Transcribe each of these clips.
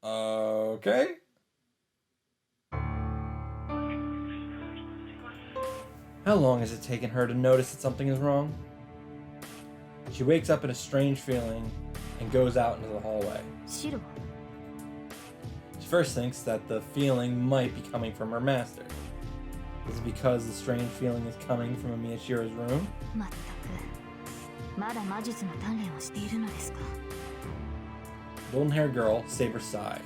Okay. How long has it taken her to notice that something is wrong? She wakes up in a strange feeling and goes out into the hallway. She first thinks that the feeling might be coming from her master. Is it because the strange feeling is coming from Miyashiro's room? Golden-haired girl, Saber sighs.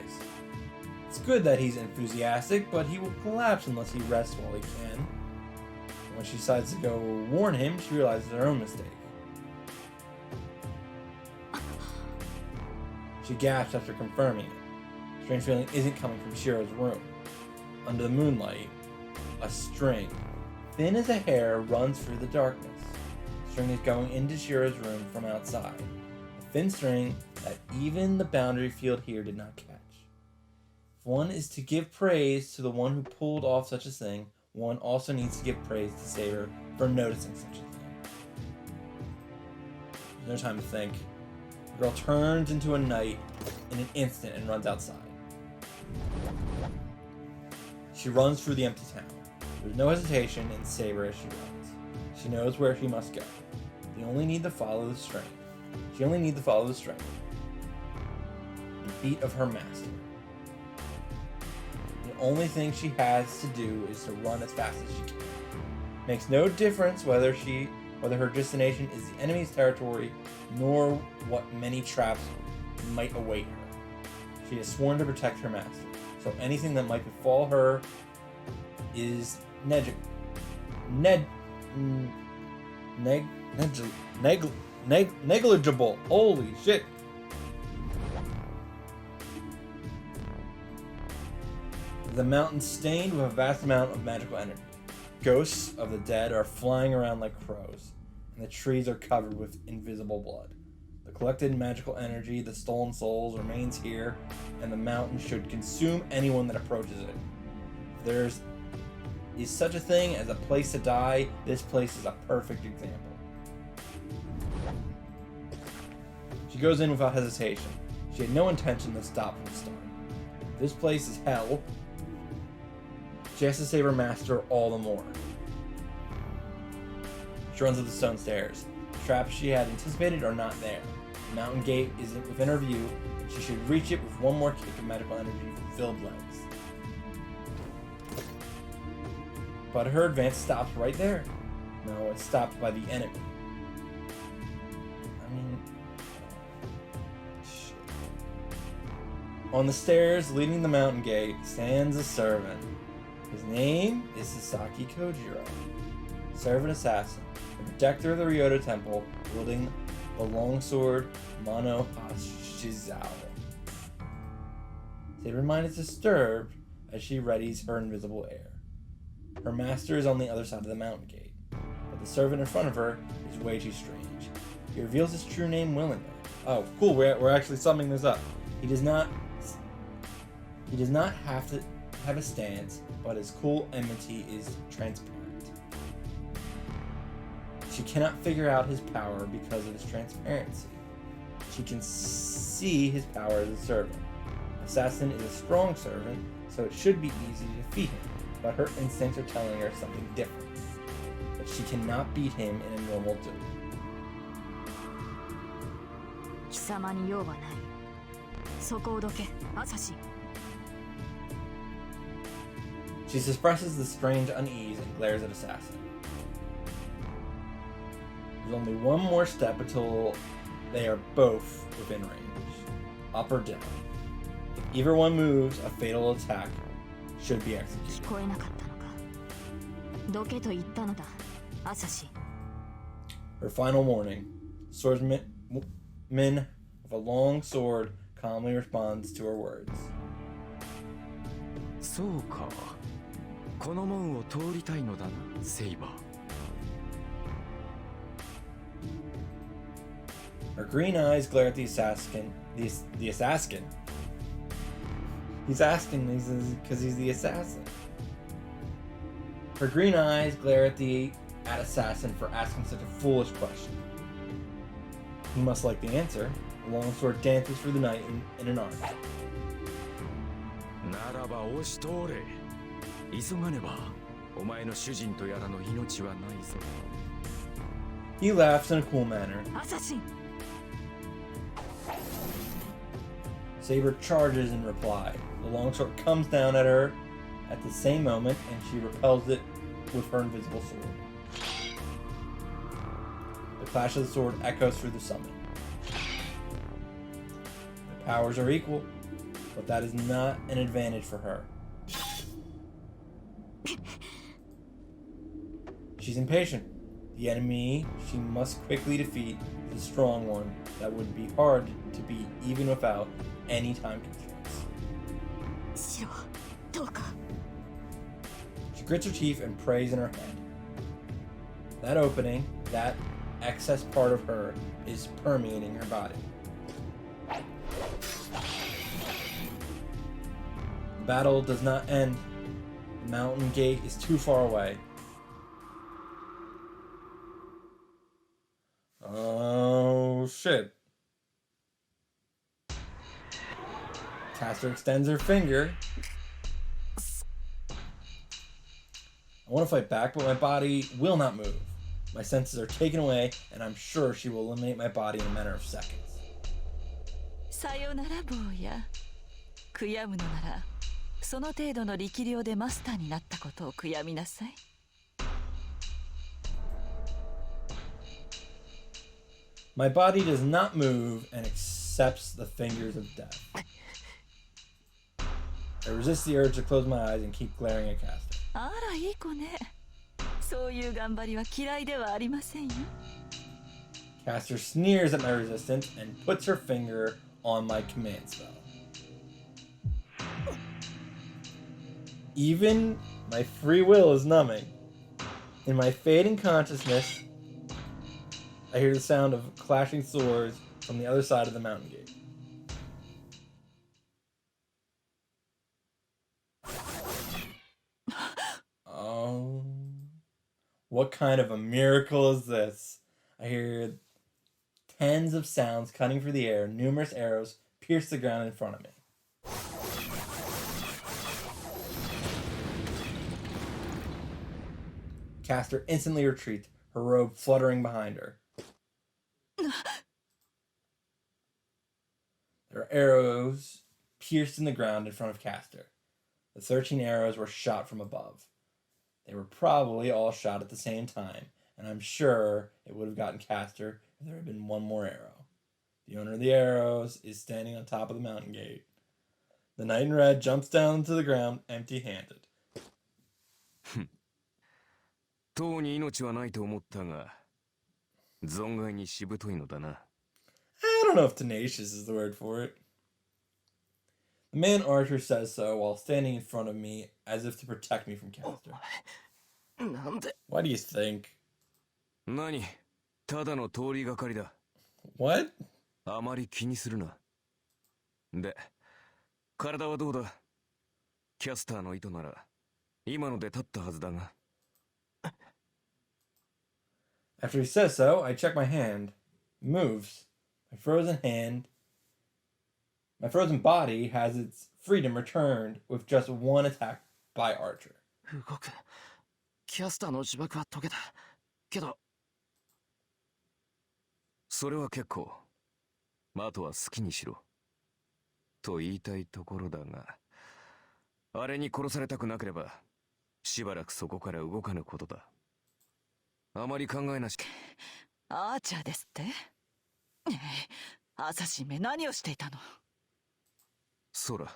It's good that he's enthusiastic, but he will collapse unless he rests while he can. And when she decides to go warn him, she realizes her own mistake. She gasps after confirming it. The strange feeling isn't coming from Shiro's room. Under the moonlight, a string, thin as a hair, runs through the darkness. The string is going into Shiro's room from outside. A thin string that even the boundary field here did not catch. If one is to give praise to the one who pulled off such a thing, one also needs to give praise to Saber for noticing such a thing. There's no time to think. The girl turns into a knight in an instant and runs outside. She runs through the empty town. There's no hesitation in Saber as she runs. She knows where she must go. She only need to follow the string. The beat of her master. The only thing she has to do is to run as fast as she can. Makes no difference whether her destination is the enemy's territory, nor what many traps might await her. She has sworn to protect her master, so anything that might befall her is negligible. Holy shit. The mountain stained with a vast amount of magical energy. Ghosts of the dead are flying around like crows, and the trees are covered with invisible blood. The collected magical energy, the stolen souls, remains here, and the mountain should consume anyone that approaches it. If there is such a thing as a place to die, this place is a perfect example. She goes in without hesitation. She had no intention to stop from the start. If this place is hell, she has to save her master all the more. She runs up the stone stairs. The traps she had anticipated are not there. The mountain gate isn't within her view, and she should reach it with one more kick of magical energy-filled legs. But her advance stops right there. No, it's stopped by the enemy. Shit. On the stairs leading the mountain gate stands a servant. His name is Sasaki Kojiro, servant assassin, the protector of the Ryoto Temple, wielding the longsword Mano Hashizawa. Saber mind is disturbed as she readies her invisible heir. Her master is on the other side of the mountain gate, but the servant in front of her is way too strange. He reveals his true name willingly. Oh, cool, we're actually summing this up. He does not have to have a stance, but his cool enmity is transparent. She cannot figure out his power because of his transparency. She can see his power as a servant. Assassin is a strong servant, so it should be easy to defeat him, but her instincts are telling her something different. That she cannot beat him in a normal duel. She suppresses the strange unease and glares at Assassin. There's only one more step until they are both within range. Up or down. If either one moves, a fatal attack should be executed. Her final warning. Swordsman with a long sword calmly responds to her words. そうか。この門を通りたいのだな、セイバー。Her green eyes glare at the assassin. The assassin? He's asking because he's the assassin. Her green eyes glare at assassin for asking such a foolish question. He must like the answer. The longsword dances through the night in an arc. ならば押し通れ。急がねばお前の主人とやらの命はないぞ。 He laughs in a cool manner. アサシン。 Saber charges in reply. The longsword comes down at her at the same moment, and she repels it with her invisible sword. The clash of the sword echoes through the summit. The powers are equal, but that is not an advantage for her. She's impatient. The enemy she must quickly defeat is a strong one that would be hard to beat even without any time constraints. シロ、どうか。 She grits her teeth and prays in her head. That opening, that excess part of her, is permeating her body. The battle does not end. The mountain gate is too far away. Oh shit. Caster extends her finger. I want to fight back, but my body will not move. My senses are taken away, and I'm sure she will eliminate my body in a matter of seconds. さよなら坊や。悔やむのなら、その程度の力量でマスターになったことを悔やみなさい。My body does not move and accepts the fingers of death. I resist the urge to close my eyes and keep glaring at Caster. あら、いい子ね。そういう頑張りは嫌いではありませんよ。Caster sneers at my resistance and puts her finger on my command spell. Even my free will is numbing. In my fading consciousness, I hear the sound of clashing swords from the other side of the mountain gate. Oh, what kind of a miracle is this? I hear tens of sounds cutting through the air. Numerous arrows pierce the ground in front of me. Caster instantly retreats, her robe fluttering behind her. There are arrows pierced in the ground in front of Caster. The 13 arrows were shot from above. They were probably all shot at the same time, and I'm sure it would have gotten Caster if there had been one more arrow. The owner of the arrows is standing on top of the mountain gate. The knight in red jumps down to the ground empty-handed. とうに命はないと思ったが、存外にしぶといのだな。I don't know if tenacious is the word for it. The man archer says so while standing in front of me as if to protect me from Caster. なんで？ Why do you think? 何？ただの通りがかりだ。What? あまり気にするな。で、体はどうだ？キャスターの糸なら、今ので立ったはずだが。After he says so, I check my hand. It moves. My frozen body has its freedom returned with just one attack by Archer. 動く。キャスターの呪縛は解けた。けど、それは結構。あとは好きにしろ。と言いたいところだが、あれに殺されたくなければ、しばらくそこから動かぬことだ。あまり考えなし。アーチャーですって？アサシンめ何をしていたの？そら、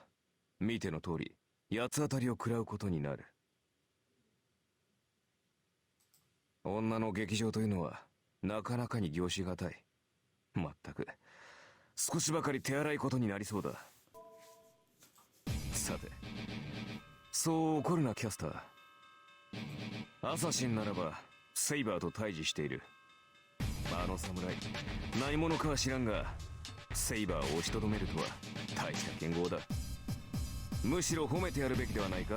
見ての通り、八つ当たりを食らうことになる。女の劇場というのは、なかなかに凝しがたい。まったく、少しばかり手荒いことになりそうだ。さて、そう怒るなキャスター。アサシンならば、セイバーと対峙している。あの侍、何者かは知らんが、セイバーを押しとどめるとは大した剣豪だ。むしろ褒めてやるべきではないか。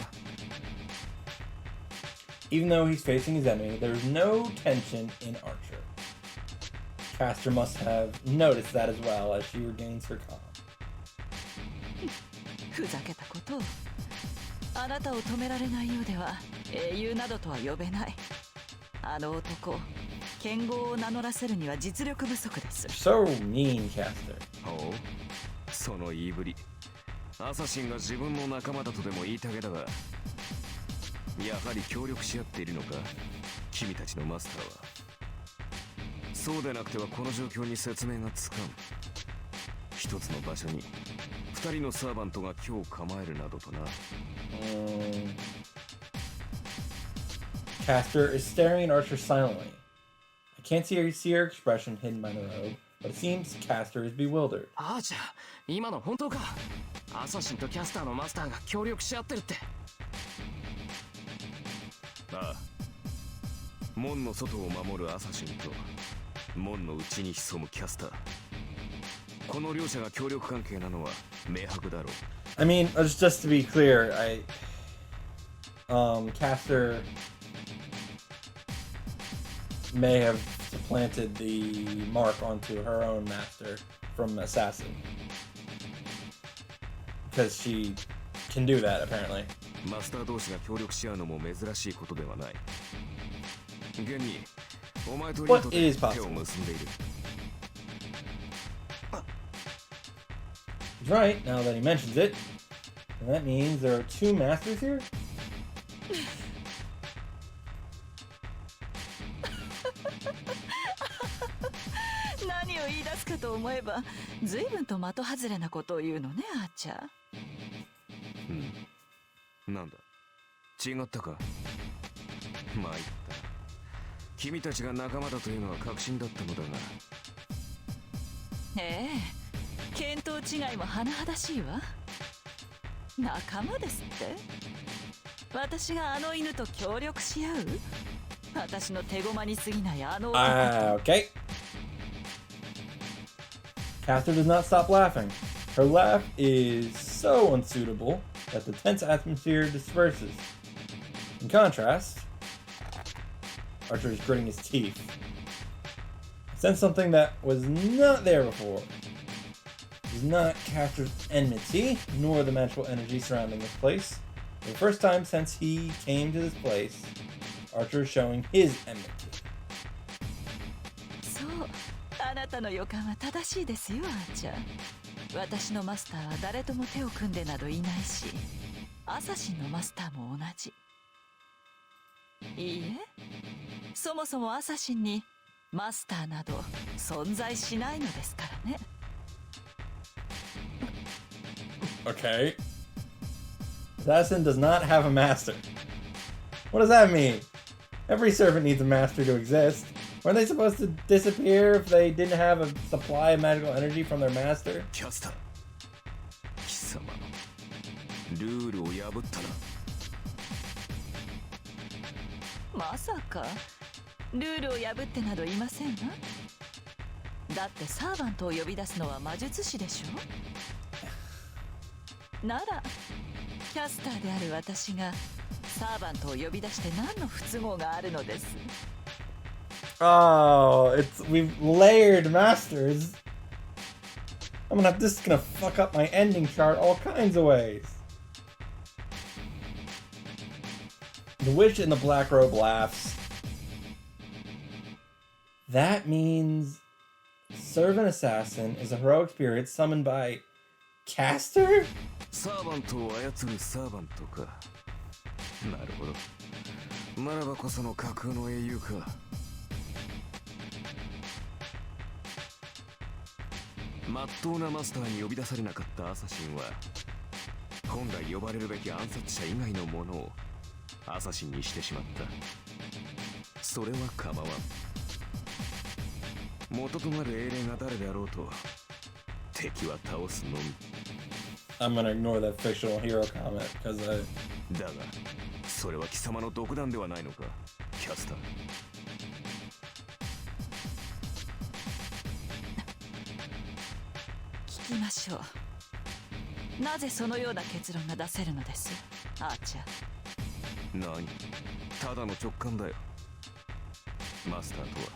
Even though he's facing his enemy, there's no tension in Archer. Caster must have noticed that as well as she regains her calm. ふざけたことを。あなたを止められないようでは英雄などとは呼べない。あの男、剣豪を名乗らせるには実力不足です。 So mean, Caster. おう、その言いぶり、アサシンが自分の仲間だとでも言いたげだが、やはり協力し合っているのか、君たちのマスターは。そうでなくてはこの状況に説明がつかん。一つの場所に二人のサーバントが今日構えるなどとな。Caster is staring at Archer silently. I can't see her expression hidden by the robe, but it seems Caster is bewildered. アーチャー、今の本当か？アサシンとキャスターのマスターが協力し合ってるって。ああ、門の外を守るアサシンと門の内に潜むキャスター、この両者が協力関係なのは明白だろう。 I mean, just to be clear, Caster may have supplanted the mark onto her own master from Assassin. Because she can do that, apparently. マスター同士が協力し合うのも珍しいことではない。現にお前とリートで手を結んでいる。 He's right, now that he mentions it. And that means there are two masters here? 何を言い出すかと思えば随分と的外れなことを言うのね、アーチャー。なんだ、違ったか。まあいった。君たちが仲間だというのは確信だったのだが。ええ、見当違いも甚だしいわ。仲間ですって？私があの犬と協力し合う？私の手駒に過ぎないあの男と。Okay. Caster does not stop laughing. Her laugh is so unsuitable that the tense atmosphere disperses. In contrast, Archer is gritting his teeth. I sense something that was not there before. It is not Caster's enmity, nor the magical energy surrounding this place. For the first time since he came to this place, Archer is showing his enmity. そう、あなたの予感は正しいですよ、アーチャー。私のマスターは誰とも手を組んでなどいないし、アサシンのマスターも同じ。いいえ、そもそもアサシンにマスターなど存在しないのですからね。Okay. Assassin does not have a master. What does that mean? Every servant needs a master to exist. Weren't they supposed to disappear if they didn't have a supply of magical energy from their master? キャスター、貴様のルールを破ったな。まさかルールを破ってなどいませんわ。だってサーバントを呼び出すのは魔術師でしょ。ならキャスターである私がサーバントを呼び出して何の不都合があるのです。 Oh, we've layered masters. This is gonna fuck up my ending chart all kinds of ways. The witch in the black robe laughs. That means servant assassin is a heroic spirit summoned by Caster? サーバントを操るサーバントか。なるほど。ならばこその架空の英雄か。まっとうなマスターに呼び出されなかったアサシンは、本来呼ばれるべき暗殺者以外のものをアサシンにしてしまった。それは構わん。元となる英霊が誰であろうと、敵は倒すのみ。I'm gonna ignore that fictional hero comment becauseだが、それは貴様の独断ではないのか、キャスター。聞きましょう。なぜそのような結論が出せるのです、アーチャー。何？ただの直感だよ。マスターとは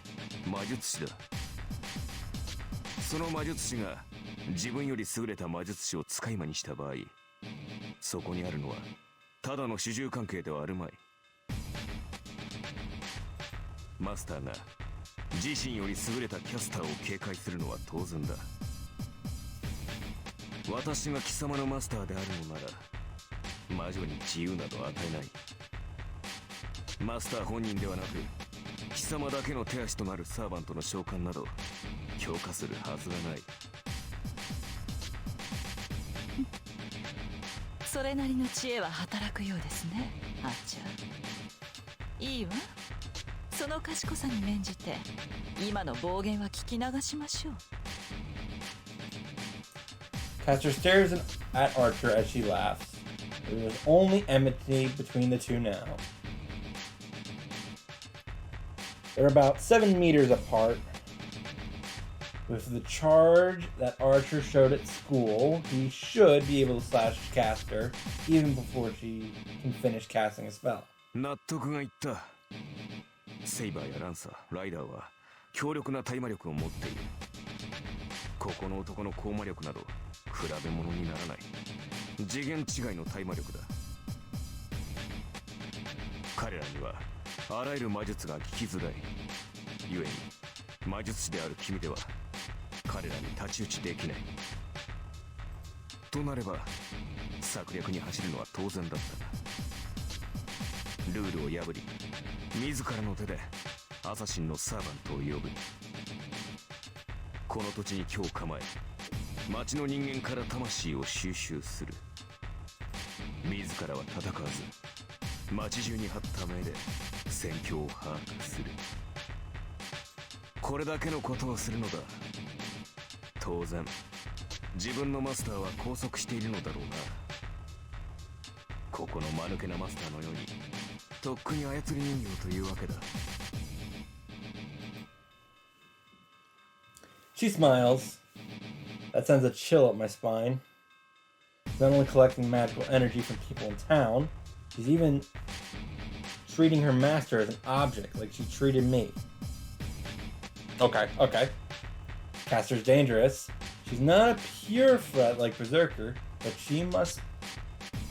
魔術師だ。その魔術師が自分より優れた魔術師を使い魔にした場合、そこにあるのはただの主従関係ではあるまい。マスターが自身より優れたキャスターを警戒するのは当然だ。私が貴様のマスターであるのなら魔女に自由など与えない。マスター本人ではなく貴様だけの手足となるサーバントの召喚など強化するはずがない。それなりの知恵は働くようですね、あーちゃん。いいわ、その賢さに免じて今の暴言は聞き流しましょう。 Caster stares at Archer as she laughs. There is only enmity between the two now. They're about 7 meters apart. With the charge that Archer showed at school, he should be able to slash Caster even before she can finish casting a spell. 納得がいった。セイバーやランサー、ライダーは強力な対魔力を持っている。ここの男の高魔力など比べ物にならない。次元違いの対魔力だ。彼らにはあらゆる魔術が効きづらい。故に魔術師である君では彼らに太刀打ちできない。となれば策略に走るのは当然だったが、ルールを破り自らの手でアサシンのサーバントを呼ぶ。この土地に今日構え町の人間から魂を収集する。自らは戦わず町中に張った目で戦況を把握する。これだけのことをするのだ。当然自分のマスターは拘束しているのだろうな。ここの間抜けなマスターのようにとっくに操り人形というわけだ。She smiles. That sends a chill up my spine. She's not only collecting magical energy from people in town, she's even treating her master as an object, like she treated me. Okay. Caster's dangerous. She's not a pure threat like Berserker, but she must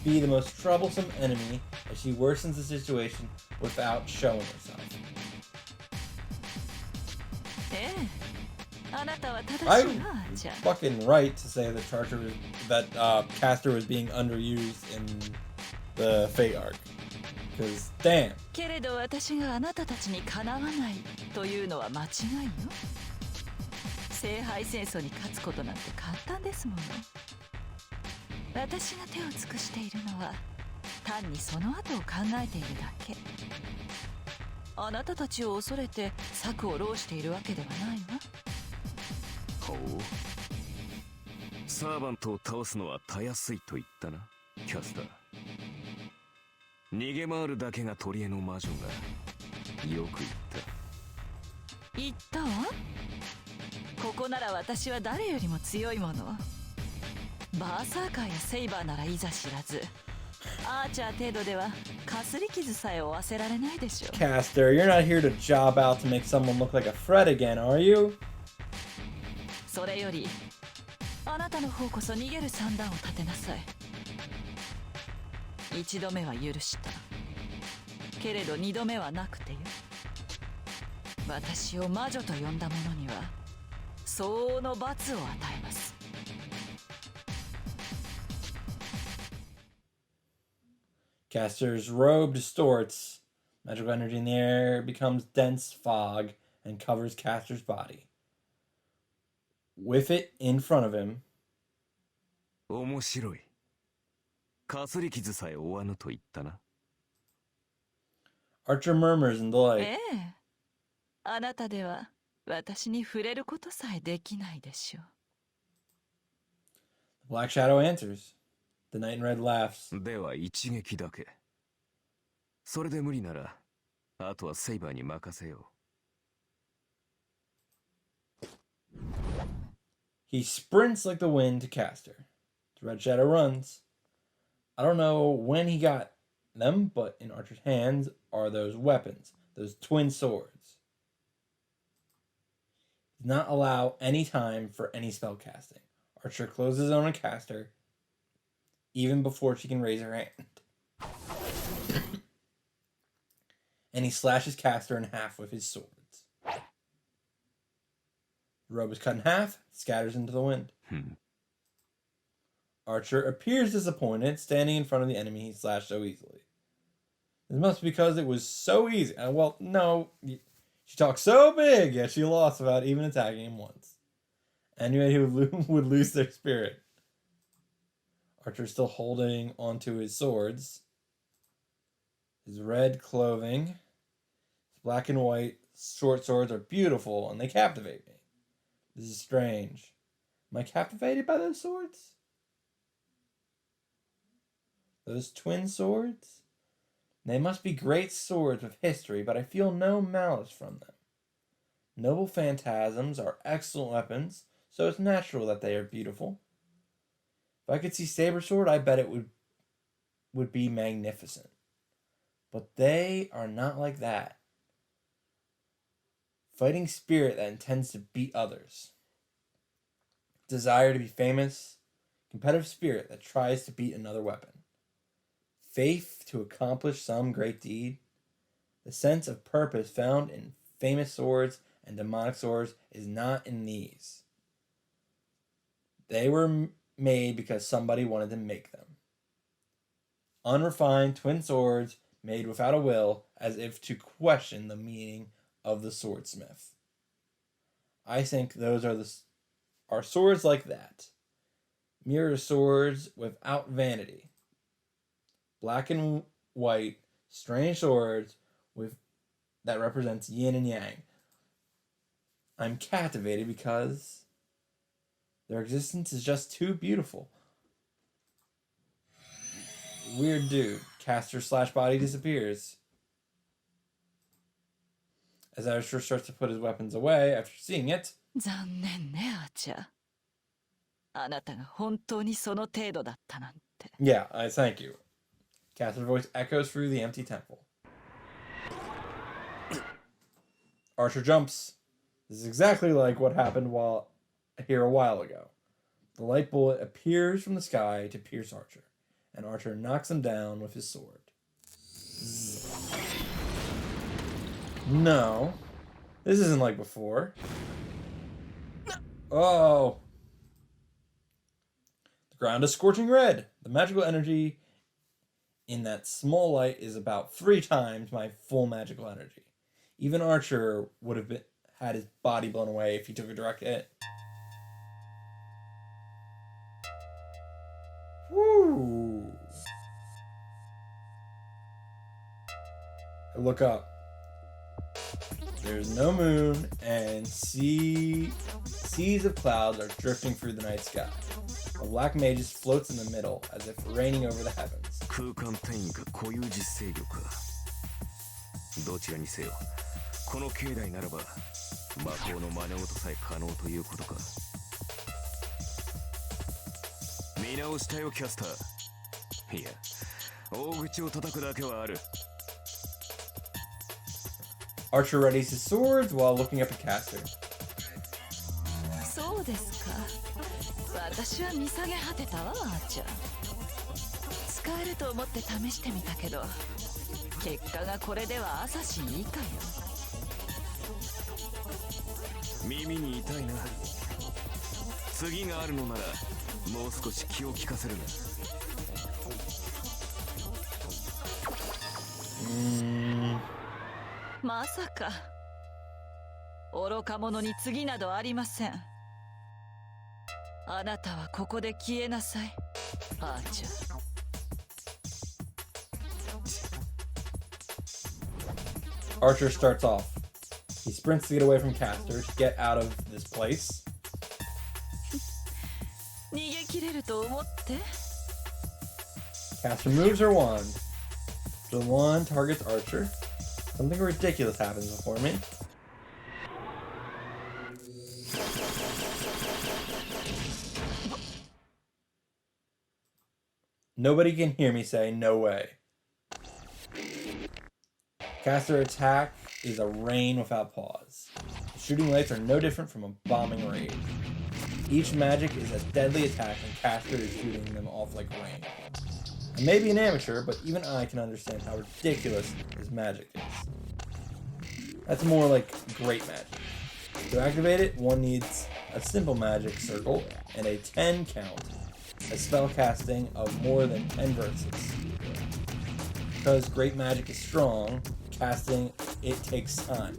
be the most troublesome enemy as she worsens the situation without showing herself. ええ、あなたは正しい I'm わ、あーちゃん。 fucking right to say Caster was being underused in the Fate arc. Because damn. けれど私があなたたちにかなわないというのは間違いよ。聖杯戦争に勝つことなんて簡単ですもの。私が手を尽くしているのは単にその後を考えているだけ。あなたたちを恐れて策を弄しているわけではないわ。ほう。サーバントを倒すのはたやすいと言ったな、キャスター。逃げ回るだけが取り柄の魔女がよく言った。言ったわ。ここなら私は誰よりも強いもの。バーサーカーやセイバーならいざ知らず、アーチャー程度ではかすり傷さえ負わせられないでしょう。 Caster, you're not here to job out to make someone look like a threat again, are you? それよりあなたの方こそ逃げる算段を立てなさい。一度目は許したけれど二度目はなくてよ。私を魔女と呼んだ者には相応の罰を与えます。 Caster's robe distorts. Magical energy in the air becomes dense fog and covers Caster's body. With it in front of him, 面白い。かすり傷さえ負わぬと言ったな。Archer murmurs in delight. ええ、あなたでは私に触れることさえできないでしょう。 The Black Shadow answers. The Knight in Red laughs. では一撃だけ。それで無理ならあとはセイバーに任せよう。 He sprints like the wind to Caster. The Red Shadow runs. I don't know when he got them, but in Archer's hands are those weapons, those twin swords. Does not allow any time for any spell casting. Archer closes on a Caster even before she can raise her hand. and he slashes Caster in half with his swords. The robe is cut in half, scatters into the wind. Archer appears disappointed, standing in front of the enemy he slashed so easily. This must be because it was so easy. Well, no. She talked so big, yet she lost without even attacking him once. Anyway, he would lose their spirit. Archer's still holding onto his swords. His red clothing, his black and white short swords are beautiful, and they captivate me. This is strange. Am I captivated by those swords? Those twin swords? They must be great swords with history, but I feel no malice from them. Noble phantasms are excellent weapons, so it's natural that they are beautiful. If I could see Saber Sword, I bet it would be magnificent. But they are not like that. Fighting spirit that intends to beat others. Desire to be famous. Competitive spirit that tries to beat another weapon. Faith to accomplish some great deed. The sense of purpose found in famous swords and demonic swords is not in these. They were made because somebody wanted to make them. Unrefined twin swords made without a will, as if to question the meaning of the swordsmith. I think those are swords like that. Mirror swords without vanity. Black and white, strange swords that represents yin and yang. I'm captivated because their existence is just too beautiful. Weird dude. Caster / body disappears. As Archer starts to put his weapons away after seeing it. 残念ね、アーチャー。あなたが本当にその程度だったなんて。Yeah, I thank you. Caster's voice echoes through the empty temple. Archer jumps. This is exactly like what happened here a while ago. The light bullet appears from the sky to pierce Archer, and Archer knocks him down with his sword. No. This isn't like before. Oh. The ground is scorching red. The magical energy in that small light is about 3 times my full magical energy. Even Archer would have had his body blown away if he took a direct hit. Woo! I look up. There's no moon, and seas of clouds are drifting through the night sky. A black magus floats in the middle, as if reigning over the heavens. 空間転移か固有実制御かどちらにせよこの境内ならば魔法の真似事さえ可能ということか見直したよキャスターいや大口を叩くだけはある Archer readies his swords while looking up at Caster. そうですか。私は見下げ果てたわ、アーチャー。使えると思って試してみたけど、結果がこれではアサシン以下よ。耳に痛いな次があるのならもう少し気を利かせるなまさか愚か者に次などありません。あなたはここで消えなさい、アーチャー。Archer starts off. He sprints to get away from Caster to get out of this place. 逃げ切れると思って。 Caster moves her wand. The wand targets Archer. Something ridiculous happens before me. Nobody can hear me say no way. Caster attack is a rain without pause. The shooting lights are no different from a bombing rage. Each magic is a deadly attack and Caster is shooting them off like rain. I may be an amateur, but even I can understand how ridiculous this magic is. That's more like great magic. To activate it, one needs a simple magic circle and a 10 count, a spell casting of more than 10 verses. Because great magic is strong, casting it takes time.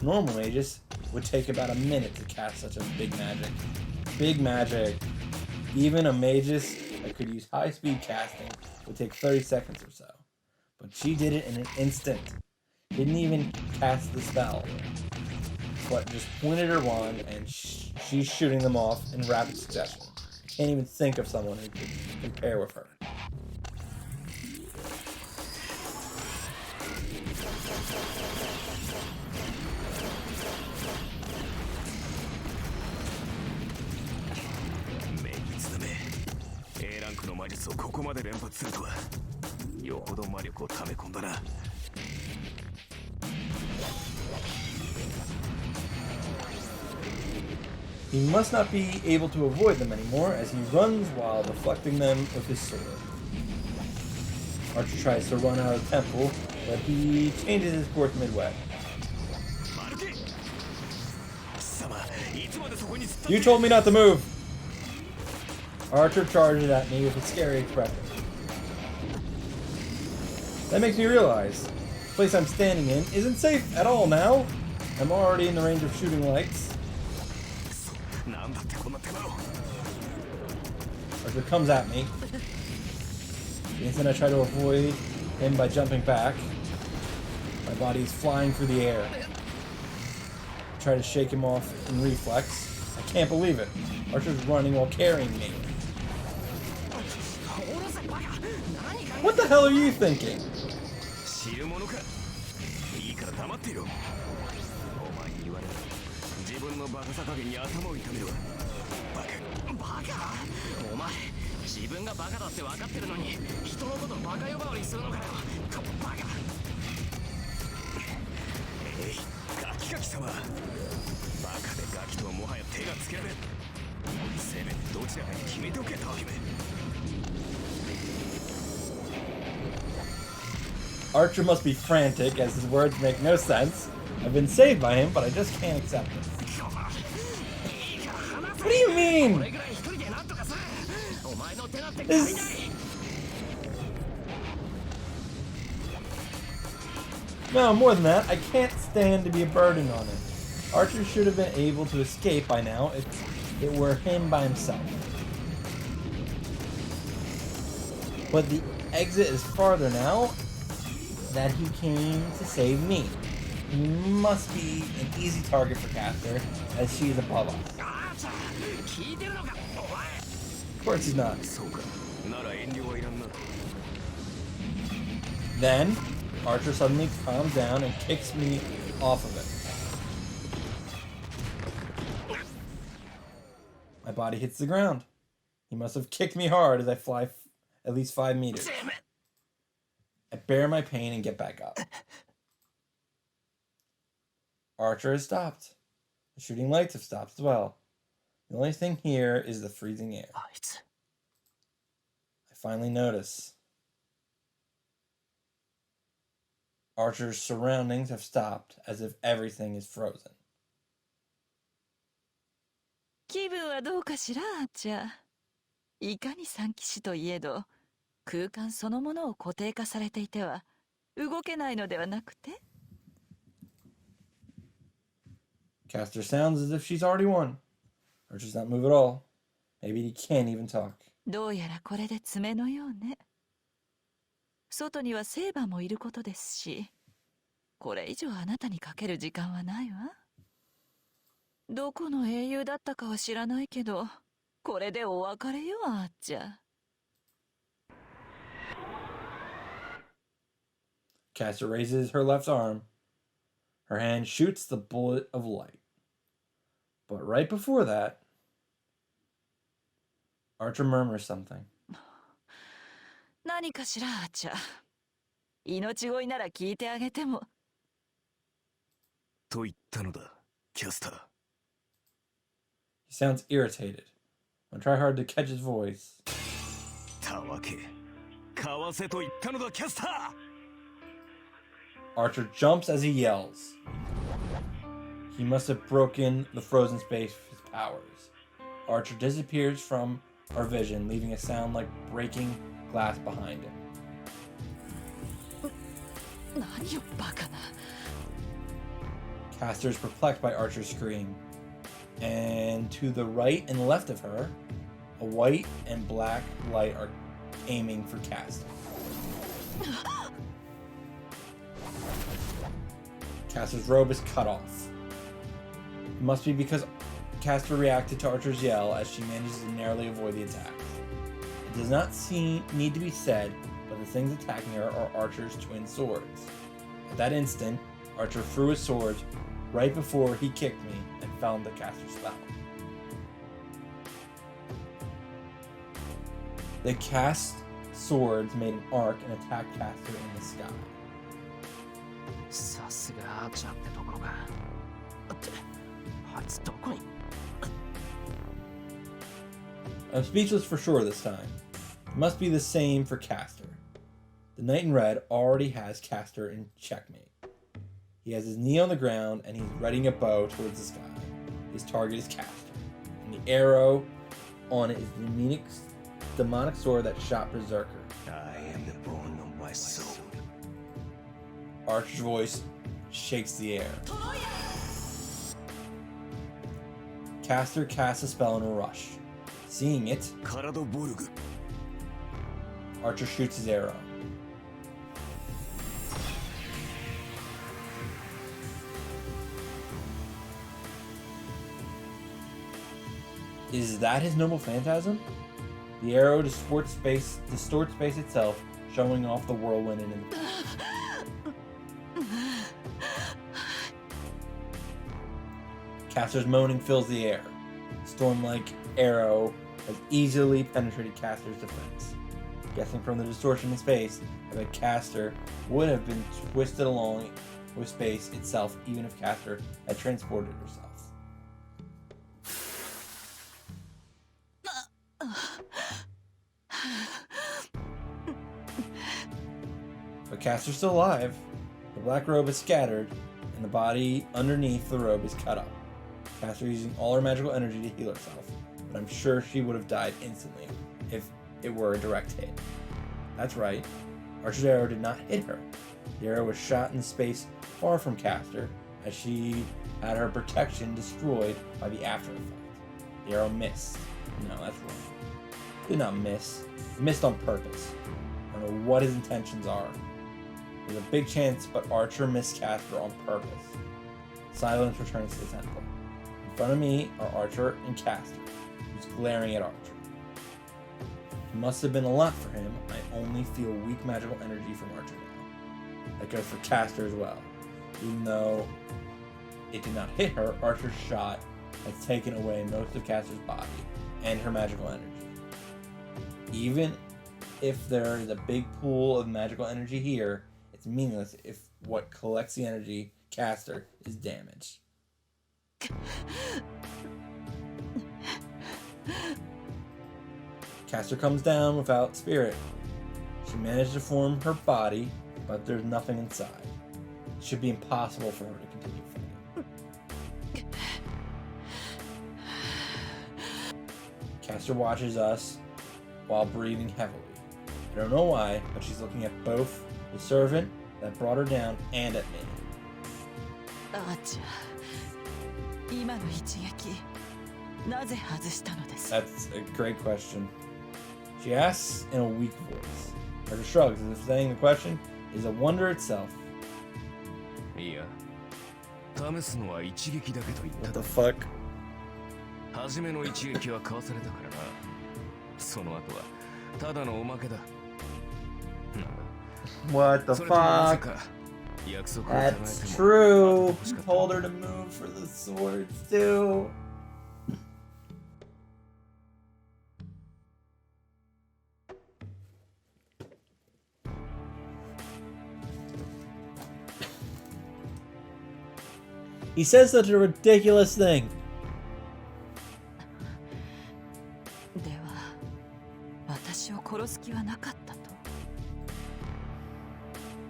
Normal mages would take about a minute to cast such a big magic. Big magic. Even a magus that could use high-speed casting would take 30 seconds or so. But she did it in an instant. Didn't even cast the spell. But just pointed her wand and she's shooting them off in rapid succession. I can't even think of someone who could compare with her. A ランクの魔術をここまで連発するとはよほど魔力を溜め込んだな。He must not be able to avoid them anymore as he runs while deflecting them with his sword. Archer tries to run out of the temple, but he changes his course midway. You told me not to move! Archer charges at me with a scary expression. That makes me realize the place I'm standing in isn't safe at all now. I'm already in the range of shooting lights. Archer comes at me. The instant I try to avoid him by jumping back, my body is flying through the air. I try to shake him off in reflex. I can't believe it. Archer's running while carrying me. What the hell are you thinking? Archer must be frantic as his words make no sense. I've been saved by him, but I just can't accept it. What do you mean? No, more than that, I can't stand to be a burden on him. Archer should have been able to escape by now if it were him by himself. But the exit is farther now that he came to save me. He must be an easy target for Caster, as she is above us. Of course he's not. Then, Archer suddenly calms down and kicks me off of it. My body hits the ground. He must have kicked me hard as I fly at least 5 meters. I bear my pain and get back up. Archer has stopped. The shooting lights have stopped as well. The only thing here is the freezing air. I finally notice. Archer's surroundings have stopped as if everything is frozen. 気分はどうかしら、アーチャー。いかに三騎士といえど、空間そのものを固定化されていては動けないのではなくて Caster sounds as if she's already won. Archer's not move at all. Maybe he can't even talk. どうやらこれで爪のようね。外にはセーバーもいることですし、これ以上あなたにかける時間はないわ。どこの英雄だったかは知らないけど、これでお別れよ、あっちゃ。Caster raises her left arm. Her hand shoots the bullet of light. But right before that, Archer murmurs something. 何かしら、あっちゃ。命乞いなら聞いてあげても。と言ったのだ、キャスター。He sounds irritated. I'll try hard to catch his voice. たわけ、かわせと言ったのだ、キャスター。Archer jumps as he yells. He must have broken the frozen space with his powers. Archer disappears from our vision, leaving a sound like breaking glass behind him. 何よバカな。 Caster is perplexed by Archer's scream. And to the right and left of her, a white and black light are aiming for Caster. Caster's robe is cut off. It must be because Caster reacted to Archer's yell as she manages to narrowly avoid the attack. It does not need to be said, but the things attacking her are Archer's twin swords. At that instant, Archer threw his sword right before he kicked me and fell into Caster's spell. They cast swords made an arc and attacked Caster in the sky. さすがアーチャーってところか。ってあいつどこに。 I'm speechless for sure this time. It must be the same for Caster. The knight in red already has Caster in checkmate. He has his knee on the ground and he's readying a bow towards the sky. His target is Caster, and the arrow on it is the demonic sword that shot Berserker. I am the bone of my soul. Archer's voice shakes the air. Caster casts a spell in a rush. Seeing it, 体ボルグ Archer shoots his arrow. Is that his noble phantasm? The arrow distorts space itself, showing off the whirlwind in the... Caster's moaning fills the air. Storm-like arrow has easily penetrated Caster's defense. Guessing from the distortion in space, the Caster would have been twisted along with space itself even if Caster had transported herself. But Caster's still alive. The black robe is scattered, and the body underneath the robe is cut up. Caster using all her magical energy to heal herself, but I'm sure she would have died instantly if it were a direct hit. That's right, Archer's arrow did not hit her. The arrow was shot in space far from Caster, as she had her protection destroyed by the after effect. The arrow missed. No, that's wrong. Did not miss. It missed on purpose. I don't know what his intentions are. There's a big chance, but Archer missed Caster on purpose. Silence returns to the temple. In front of me are Archer and Caster, who's glaring at Archer. It must have been a lot for him. I only feel weak magical energy from Archer now. That goes for Caster as well. Even though it did not hit her, Archer's shot has taken away most of Caster's body and her magical energy. Even if there is a big pool of magical energy here, it's meaningless if what collects the energy, Caster, is damaged. Caster comes down without spirit. She managed to form her body, but there's nothing inside. It should be impossible for her to continue fighting. Caster watches us while breathing heavily. I don't know why, but she's looking at both the servant that brought her down and at me. アーチャー、今の一撃、なぜ外したのです？ That's a great question. She asks in a weak voice. Archer shrugs as if saying the question is a wonder itself. いや試すのは一撃だけと言った What the fuck? 初めの一撃はかわされたからな。その後はただのおまけだ。なんだ What the それともなぜ fuck? か約束を唱えても That's true. 待ってほし He かった told her to move for the swords too. He says such a ridiculous thing. では、私を殺す気はなかったと。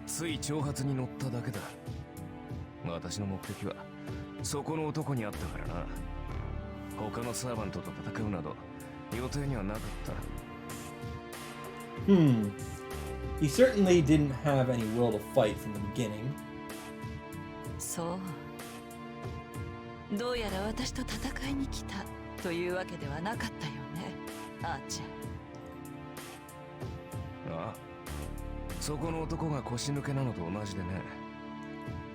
つい挑発に乗っただけだ。私の目的はそこの男に会ったからな。他のサーバントと戦うなど予定にはなかった。Hmm. He certainly didn't have any will to fight from the beginning. そう。どうやら私と戦いに来たというわけではなかったよね、アーチャー。ああ、そこの男が腰抜けなのと同じでね。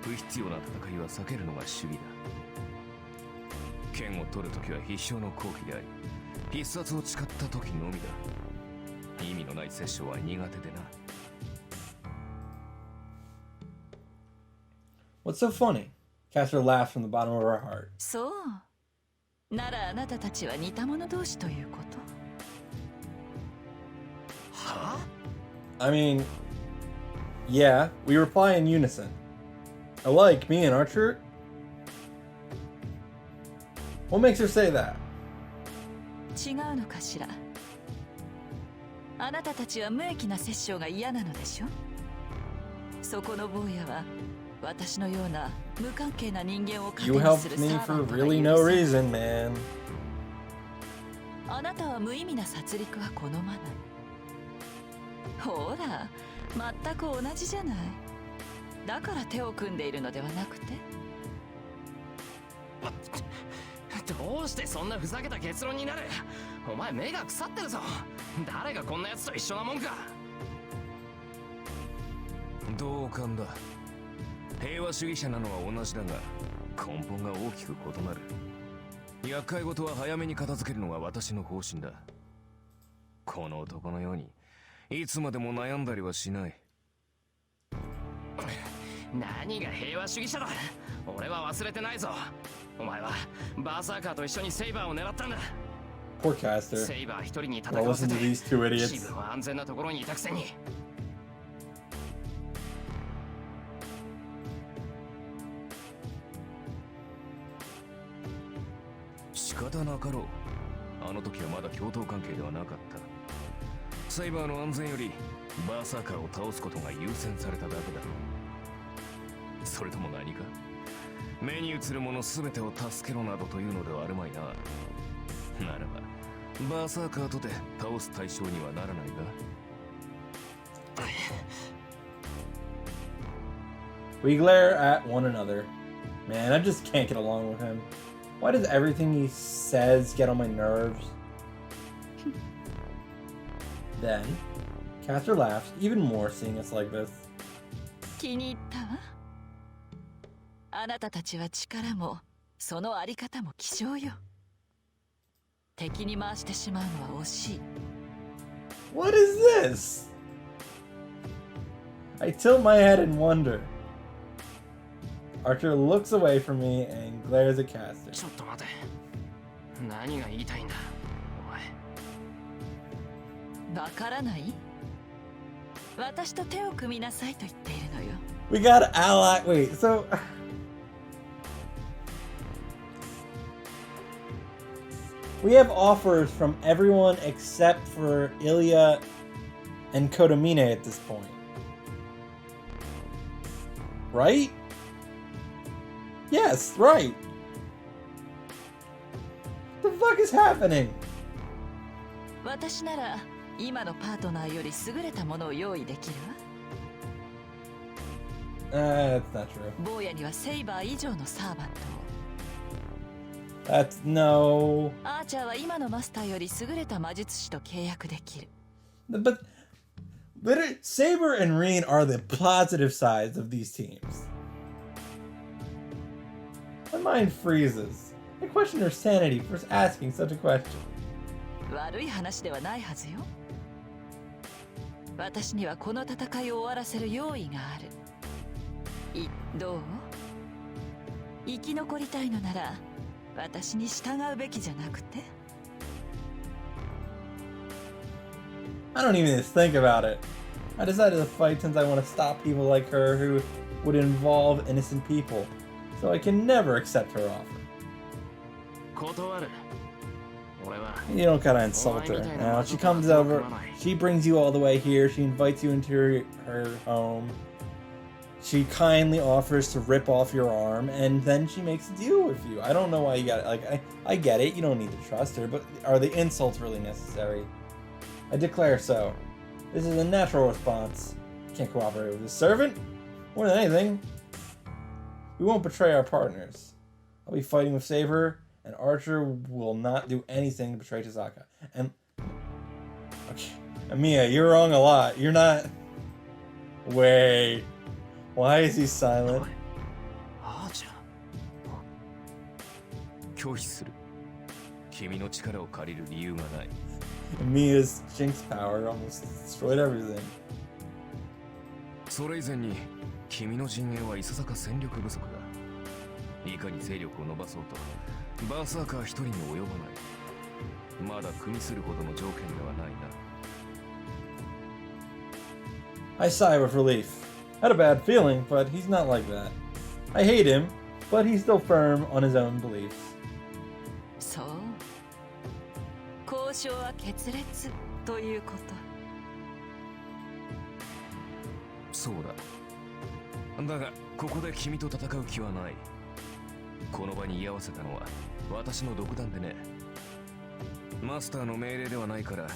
不必要な戦いは避けるのが主義だ。剣を取るときは必勝の好機であり、必殺を誓った時のみだ。意味のない殺生は苦手でな。What's so funny? Caster laughs from the bottom of her heart. そう。ならあなたたちは似た者同士ということ？はあ？ I mean, yeah, we reply in unison. Alike, me and Archer? What makes her say that? 違うのかしら。あなたたちは無益な殺生が嫌なのでしょ。そこの坊やは私のような無関係な人間を糧 You にする helped サ me ーバ for ントが really 許 no さない。 reason, man. あなたは無意味な殺戮は好まない。ほら、全く同じじゃない。だから手を組んでいるのではなくて。どうしてそんなふざけた結論になる？お前目が腐ってるぞ。誰がこんな奴と一緒なもんか。同感だ。平和主義者なのは同じだが、根本が大きく異なる。厄介事は早めに片付けるのが私の方針だ。この男のようにいつまでも悩んだりはしない。何が平和主義者だ。俺は忘れてないぞ。お前はバーサーカーと一緒にセイバーを狙ったんだ。 Poor Caster. セイバー一人に戦 Well, わせ listen て to these two 自 idiots. 分は安全なところにいたくせに。仕方なかろう。あの時はまだ共闘関係ではなかった。サイバーの安全よりバーサーカーを倒すことが優先されただけだ。それとも何か目に映るもの全てを助けろなどというのではあるまいな。ならばバーサーカーとて倒す対象にはならないが。We glare at one another. Man, I just can't get along with him. Why does everything he says get on my nerves? Then, Caster laughs even more seeing us like this. 気に入ったわ。あなたたちは力もそのあり方も希少よ。敵に回してしまうのは惜しい。What is this? I tilt my head in wonder. Archer looks away from me and glares at Caster. ちょっと待て。何が言いたいんだお前。わからない？私と手を組みなさいと言っているのよ。We got ally. Wait, so we have offers from everyone except for Ilya and Kodomine at this point. Right? Yes, right. What the fuck is happening? 私なら今のパートナーより優れたものを用意できるわ。That's not true. 坊やにはセイバー以上のサーバントを。That's no. アーチャーは今のマスターより優れた魔術師と契約できる。But Saber and Reen are the positive sides of these teams. My mind freezes. I question her sanity for asking such a question. 悪い話ではないはずよ。私にはこの戦いを終わらせる用意がある。どう？生き残りたいのなら私に従うべきじゃなくて？ I don't even think about it. I decided to fight since I want to stop people like her who would involve innocent people. So I can never accept her offer. 断る。俺は You don't gotta insult her. Now, she comes over, she brings you all the way here, she invites you into her home. She kindly offers to rip off your arm, and then she makes a deal with you. I don't know why you got it. Like, I get it. You don't need to trust her, but are the insults really necessary? I declare so. This is a natural response. Can't cooperate with this servant. More than anything, we won't betray our partners. I'll be fighting with Saber, and Archer will not do anything to betray Tazaka. And okay, Amiya, you're wrong a lot. You're not. Wait. Why is he silent? あーちゃん。拒否する。君の力を借りる理由がない。Amiya's Jinx power almost destroyed everything. それ以前に君の陣営はいささか戦力不足だ。いかに勢力を伸ばそうとバーサーカー一人に及ばない。まだ組みするほどの条件ではないな。 I sigh with relief. Had a bad feeling, but he's not like that. I hate him, but he's still firm on his own beliefs. そう。交渉は決裂ということ。そうだ。だがここで君と戦う気はない。この場に居合わせたのは私の独断でね。マスターの命令ではないから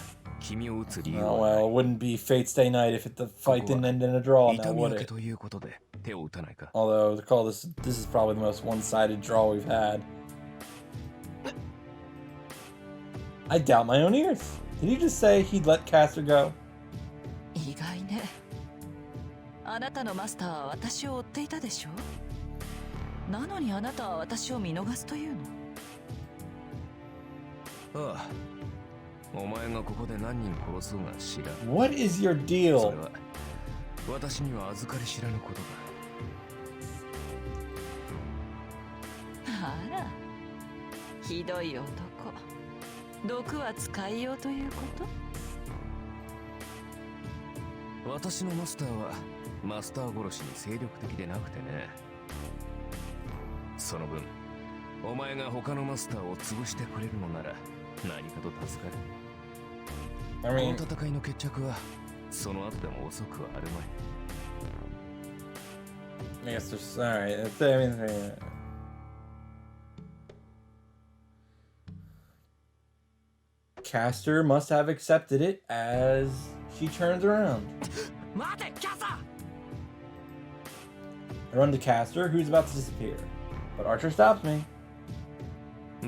君を撃つ理由はない。 Oh well, it wouldn't be Fate's Day Night if the fight didn't end in a draw now, 痛み would 分け it? ということで手を打たないか。 Although, to call this is probably the most one-sided draw we've had. I doubt my own ears. Did he just say he'd let Caster go? 意外ね。あなたのマスターは私を追っていたでしょ。なのにあなたは私を見逃すというの。ああ。お前がここで何人殺そうが知らん。 What is your そ deal? れは私には預かり知らぬことだ。あら、ひどい男。毒は使いようということ？私のマスターはマスター殺しに精力的でなくてね。その分お前が他のマスターを潰してくれるのなら何かと助かる。 I こ mean, の戦いの決着はその後でも遅くはあるまい。 I guess there's alright. I mean, Caster must have accepted it as she turns around. 待て、キャスター。 I run to Caster, who's about to disappear, but Archer stops me.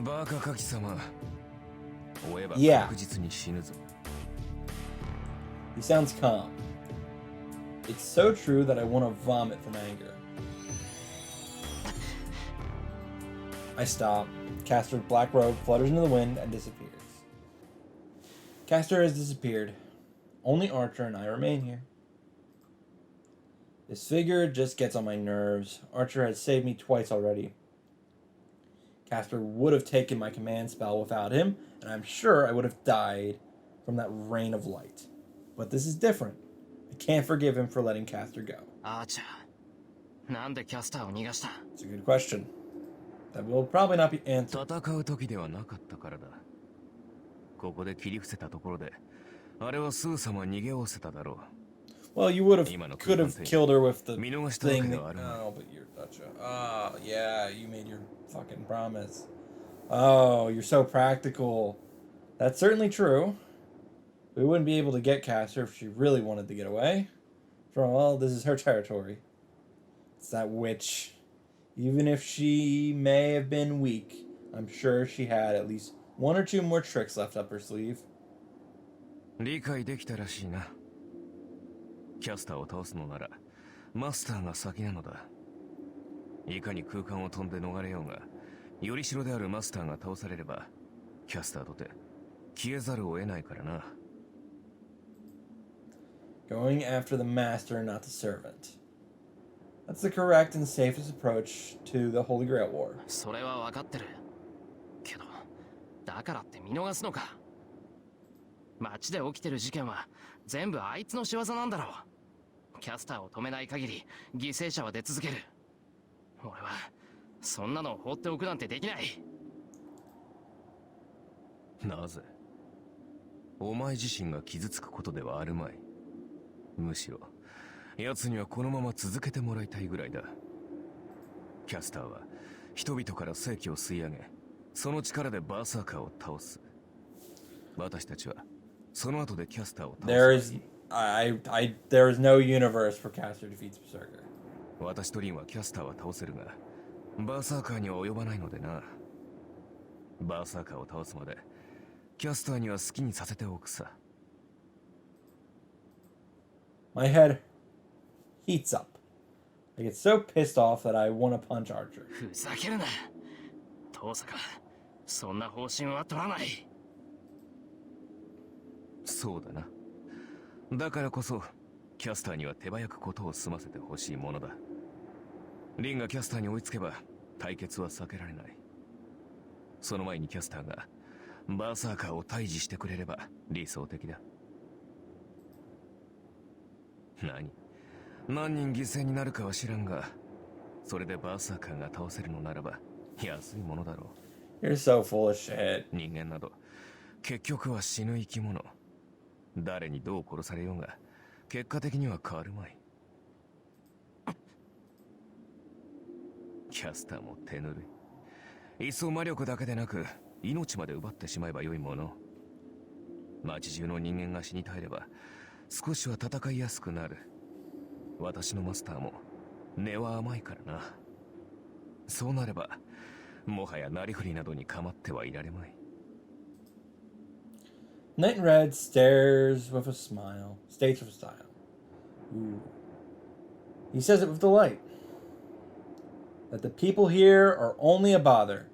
バカカキ様。追えば Yeah. 確実に死ぬぞ。 He sounds calm. It's so true that I want to vomit from anger. I stop. Caster's black robe flutters into the wind and disappears. Caster has disappeared. Only Archer and I remain here. This figure just gets on my nerves. Archer has saved me twice already. Caster would have taken my command spell without him, and I'm sure I would have died from that rain of light. But this is different. I can't forgive him for letting Caster go. あーちゃん。なんでキャスターを逃がした？ It's a good question. That will probably not be answered. 戦う時ではなかったからだ。ここで切り伏せたところで、あれはスー様逃げおせただろう。 Well, you could have killed her with the 見逃したわけ thing. ではあるまい。 Oh, but you're such a. Oh, yeah, you made your fucking promise. Oh, you're so practical. That's certainly true. We wouldn't be able to get Caster if she really wanted to get away. For all, this is her territory. It's that witch. Even if she may have been weak, I'm sure she had at least one or two more tricks left up her sleeve. 理解できたらしいな。キャスターを倒すのならマスターが先なのだ。いかに空間を飛んで逃れようが、よりしろであるマスターが倒されればキャスターとて消えざるを得ないからな。Going after the master, not the servant. That's the correct and safest approach to the Holy Grail War. それは分かってる。けど、だからって見逃すのか。街で起きてる事件は全部あいつの仕業なんだろう。キャスターを止めない限り犠牲者は出続ける。俺はそんなの放っておくなんてできない。なぜ？お前自身が傷つくことではあるまい。むしろ奴にはこのまま続けてもらいたいぐらいだ。キャスターは人々から正気を吸い上げ、その力でバーサーカーを倒す。私たちはその後でキャスターを倒す。There is there is no universe for Caster defeats Berserker. 私とリンはキャスターは倒せるが、バーサーカーには及ばないのでな。バーサーカーを倒すまでキャスターには好きにさせておくさ。My head heats up. I get so pissed off that I want to punch Archer. ふざけるな。遠坂、そんな方針は取らない。そうだな。だからこそキャスターには手早くことを済ませてほしいものだ。リンがキャスターに追いつけば対決は避けられない。その前にキャスターがバーサーカーを退治してくれれば理想的だ。何人犠牲になるかは知らんが、それでバーサーカーが倒せるのならば安いものだろう。You're so full of shit. 人間など結局は死ぬ生き物。誰にどう殺されようが結果的には変わるまい。キャスターも手ぬるい。いっそ魔力だけでなく命まで奪ってしまえばよいもの。町中の人間が死に絶えれば少しは戦いやすくなる。私のマスターも根は甘いからな。そうなればもはやなりふりなどに構ってはいられまい。Knight in Red stares with a smile, states with a style. Ooh. He says it with delight. That the people here are only a bother.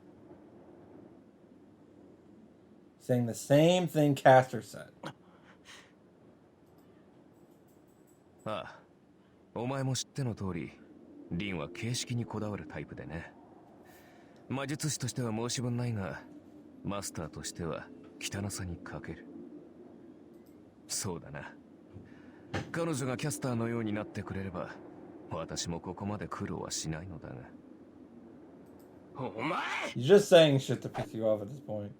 Saying the same thing Caster said. ああ、お前も知っての通り、リンは形式にこだわるタイプでね。魔術師としては申し分ないが、マスターとしては汚さに欠ける。そうだな。彼女がキャスターのようになってくれれば、私もここまで苦労はしないのだが。お前 He's just saying shit to piss you off at this point.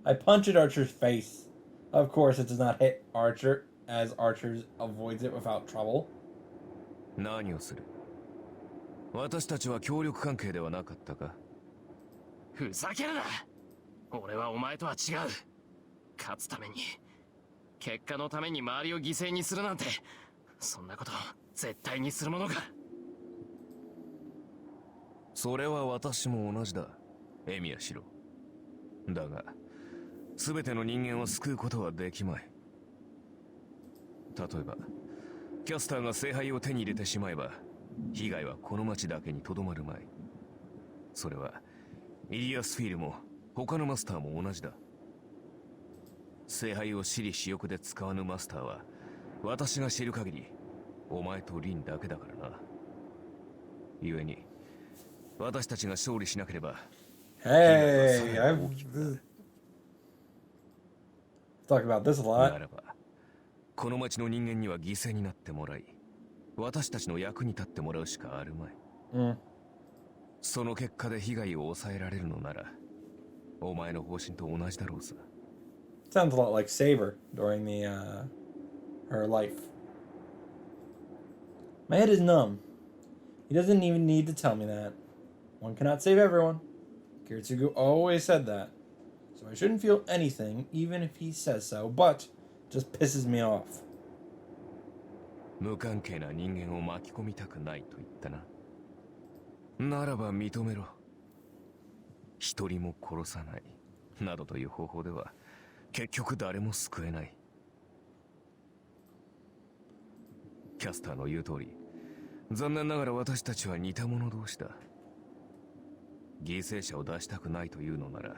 I punch at Archer's face. Of course, it does not hit Archer, as Archer avoids it without trouble. 何をする？私たちは協力関係ではなかったか？ふざけるな。俺はお前とは違う。勝つために、結果のために周りを犠牲にするなんて、そんなこと絶対にするものか。それは私も同じだ、エミヤシロ。だが全ての人間を救うことはできまい。例えばキャスターが聖杯を手に入れてしまえば被害はこの町だけにとどまるまい。それはイリアスフィールも他のマスターも同じだ。聖杯を私利私欲で使わぬマスターは私が知る限りお前とリンだけだからな。故に私たちが勝利しなければ Hey, I've talked about this a な lot. らばこの町の人間には犠牲になってもらい、私たちの役に立ってもらうしかあるまい。その結果で被害を抑えられるのならお前の方針と同じだろうさ。Sounds a lot like Saber during her life. My head is numb. He doesn't even need to tell me that. One cannot save everyone. Kiritsugu always said that. So I shouldn't feel anything, even if he says so, but it just pisses me off. 無関係な人間を巻き込みたくないと言ったな。ならば認めろ。一人も殺さないなどという方法では結局誰も救えない。キャスターの言う通り、残念ながら私たちは似た者同士だ。犠牲者を出したくないというのなら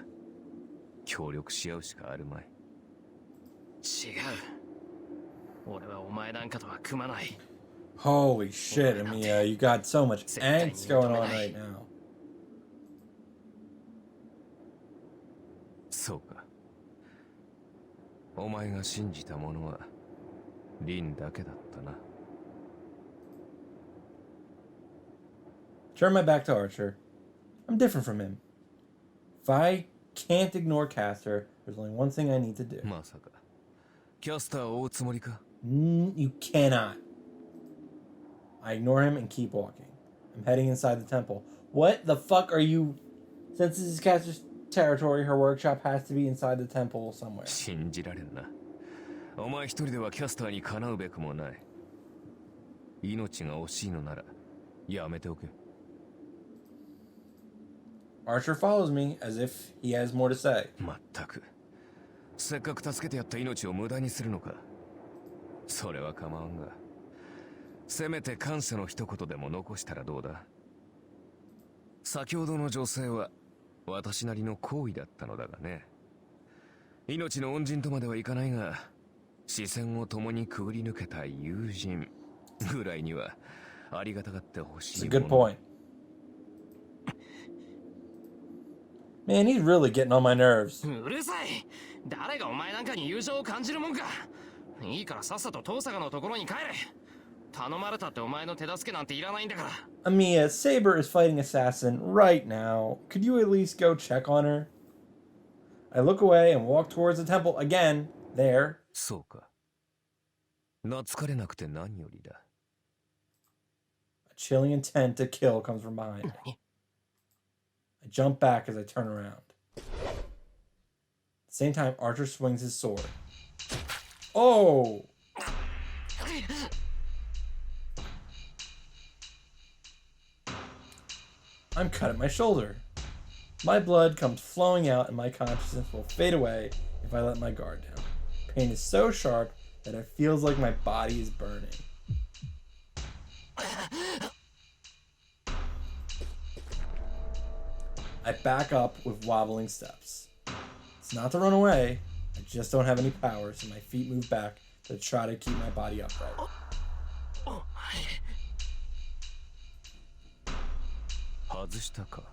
協力し合うしかあるまい。違う。俺はお前なんかとは組まない。 Holy shit, Amiya, you got so much angst going on right now. そうか。お前が信じたものはリンだけだったな。Turn my back to Archer. I'm different from him. If I can't ignore Caster, there's only one thing I need to do. まさかキャスターを追うつもりか？ You cannot. I ignore him and keep walking. I'm heading inside the temple. What the fuck are you? Since this is Caster's territory, her workshop has to be inside the temple somewhere. 信じられんな。お前一人ではキャスターにかなうべくもない。命が惜しいのならやめておけ。Archer follows me as if he has more to say. まったく。せっかく助けてやった命を無駄にするのか。それは構わんが。せめて感謝の一言でも残したらどうだ。先ほどの女性は私なりの行為だったのだがね。命の恩人とまではいかないが、視線を共にくぐり抜けた友人ぐらいにはありがたがってほし It's い a good point. Man, he's really getting on my nerves. うるさい。誰がお前なんかに友情を感じるもんか。いいからさっさと遠坂のところに帰れ。頼まれたってお前の手助けなんていらないんだから。Amiya, Saber is fighting Assassin right now. Could you at least go check on her? I look away and walk towards the temple again. There. そうか。懐かれなくて何よりだ。A chilling intent to kill comes from behind me. I jump back as I turn around. At the same time, Archer swings his sword. Oh! I'm cut at my shoulder. My blood comes flowing out and my consciousness will fade away if I let my guard down. Pain is so sharp that it feels like my body is burning. I back up with wobbling steps. It's not to run away, I just don't have any power, so my feet move back to try to keep my body upright. 外したか。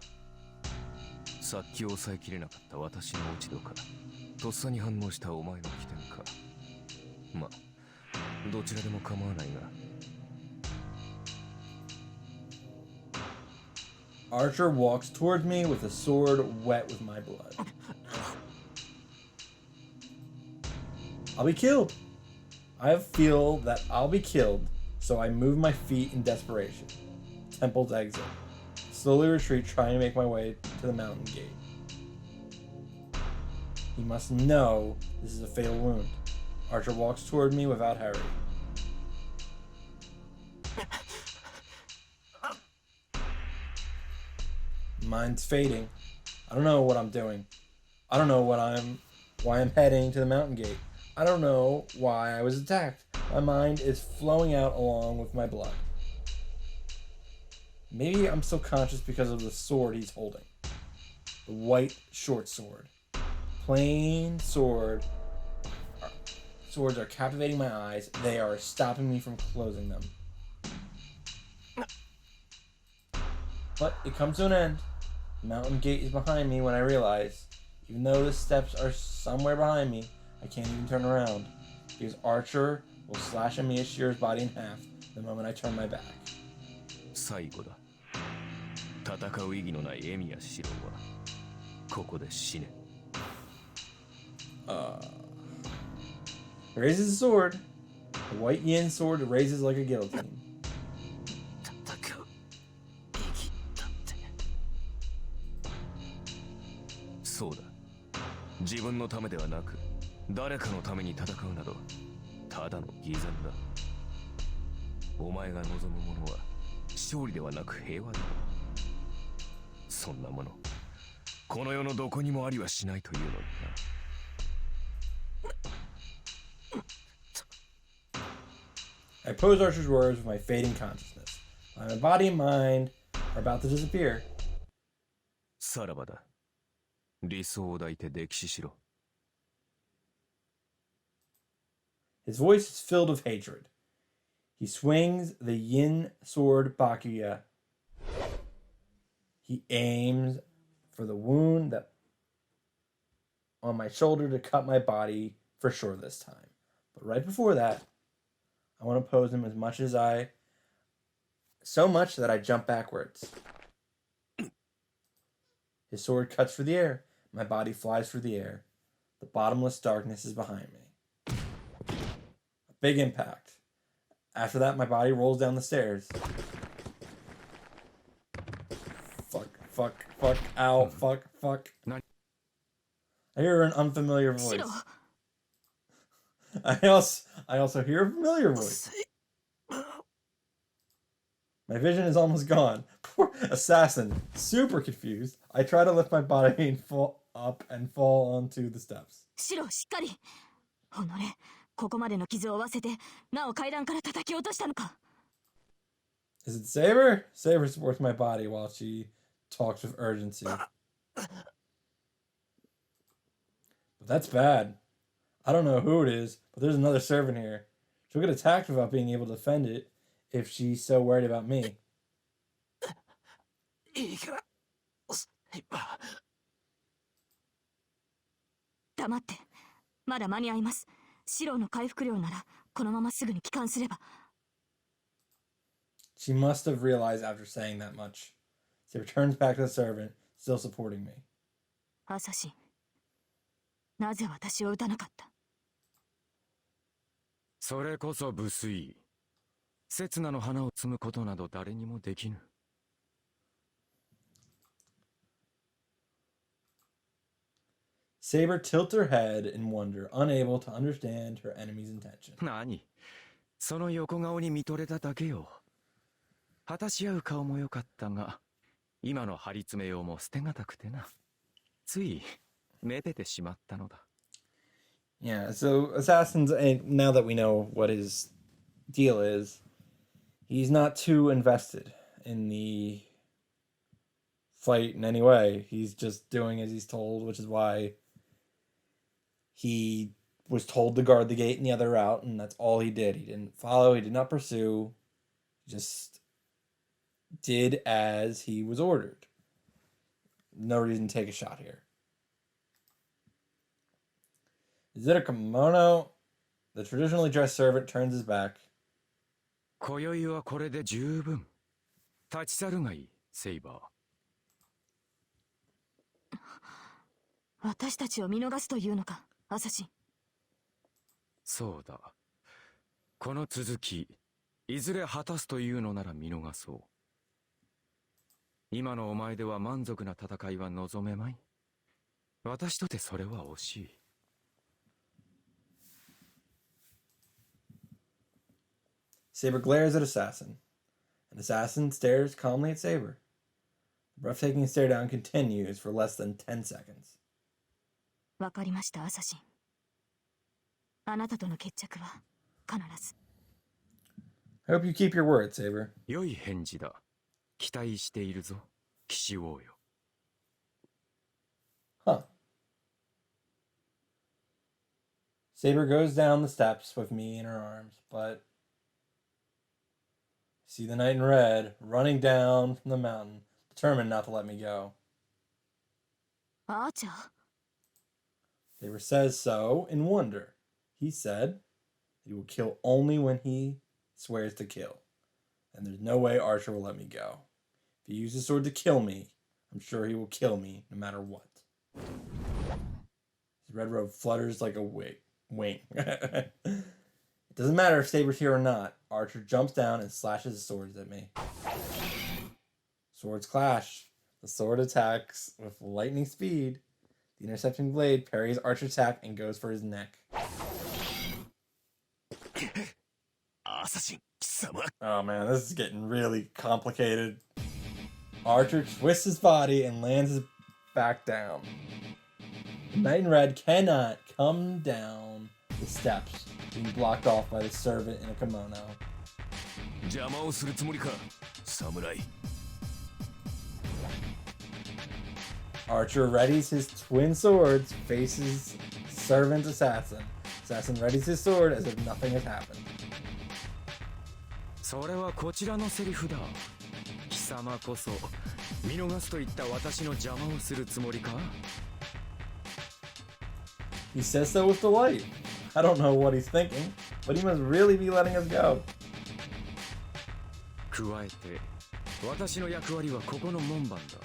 さっき抑えきれなかった私の落ち度か。とっさに反応したお前の起点か。ま、どちらでも構わないが。Archer walks towards me with a sword wet with my blood. I'll be killed. I feel that I'll be killed, so I move my feet in desperation. Temple's exit. Slowly retreat, trying to make my way to the mountain gate. He must know this is a fatal wound. Archer walks toward me without hurry. Mine's fading. I don't know what I'm doing. I don't know why I'm heading to the mountain gate. I don't know why I was attacked. My mind is flowing out along with my blood. Maybe I'm so conscious because of the sword he's holding. The white short sword. Plain sword. Swords are captivating my eyes. They are stopping me from closing them. But it comes to an end. The mountain gate is behind me when I realize, even though the steps are somewhere behind me, I can't even turn around, because Archer will slash Amiya Shear's body in half the moment I turn my back. 最後だ。戦う意義のないエミヤシロはここで死ね。Raises the sword. The white yin sword raises like a guillotine. 戦う意義だって。そうだ。自分のためではなく、誰かのために戦うなど、ただの偽善だ。お前が望むものは勝利ではなく平和だ。そんなもの、この世のどこにもありはしないというのにな。I oppose Archer's words with my fading consciousness. My body and mind are about to disappear. さらばだ。理想を抱いて溺死しろ。His voice is filled with hatred. He swings the yin sword Bakuya. He aims for the wound that on my shoulder to cut my body for sure this time. But right before that, I want to oppose him so much that I jump backwards. His sword cuts through the air. My body flies through the air. The bottomless darkness is behind me. A big impact. After that, my body rolls down the stairs. Fuck, ow, fuck. I hear an unfamiliar voice. I also hear a familiar voice. My vision is almost gone. Poor assassin, super confused. I try to lift my body and fall up and fall onto the steps. シロ、しっかり。おのれ、ここまでの傷を負わせて、なお階段から叩き落としたのか。Is it Saber? Saber supports my body while she talks with urgency. But that's bad. I don't know who it is, but there's another servant here. She'll get attacked without being able to defend it if she's so worried about me. いいから、黙って。まだ間に合います。シロの回復量なら、このまますぐに帰還すれば。She must have realized after saying that much. She returns back to the servant, still supporting me. アサシン、なぜ私を撃たなかった？それこそ無粋。刹那の花を摘むことなど誰にもできぬ。Saber tilts her head in wonder, unable to understand her enemy's intention. 何？その横顔に見とれただけよ。果たし合う顔も良かったが、今の張り詰めようも捨てがたくてな。つい、めでてしまったのだ。Yeah, so Assassins, now that we know what his deal is, he's not too invested in the fight in any way. He's just doing as he's told, which is why he was told to guard the gate and the other route, and that's all he did. He didn't follow, he did not pursue, just did as he was ordered. No reason to take a shot here. Is it a kimono? The traditionally dressed servant turns his back. 今宵はこれで十分。立ち去るがいい、セイバー。私たちを見逃すというのか、アサシン。そうだ。この続き、いずれ果たすというのなら見逃そう。今のお前では満足な戦いは望めまい。私とてそれは惜しい。Saber glares at Assassin, and Assassin stares calmly at Saber. The breathtaking stare down continues for less than 10 seconds. わかりました、アサシン。あなたとの決着は必ず。I hope you keep your word, Saber. 良い返事だ。期待しているぞ、騎士王よ。Huh. Saber goes down the steps with me in her arms, but see the knight in red running down from the mountain, determined not to let me go. アーチャー？ Saber says so in wonder. He said he will kill only when he swears to kill, and there's no way Archer will let me go. If he uses his sword to kill me, I'm sure he will kill me no matter what. His red robe flutters like a wing. It doesn't matter if Saber's here or not. Archer jumps down and slashes his swords at me. Swords clash. The sword attacks with lightning speed. The intercepting blade parries Archer's attack and goes for his neck. Oh man, this is getting really complicated. Archer twists his body and lands his back down. The knight in red cannot come down the steps, being blocked off by the servant in a kimono. 邪魔をするつもりか、侍。Archer readies his twin swords, faces servant assassin. Assassin readies his sword as if nothing has happened. それはこちらのセリフだ。貴様こそ見逃すと言った私の邪魔をするつもりか？ He says so with delight. I don't know what he's thinking, but he must really be letting us go. 加えて私の役割はここの門番だ。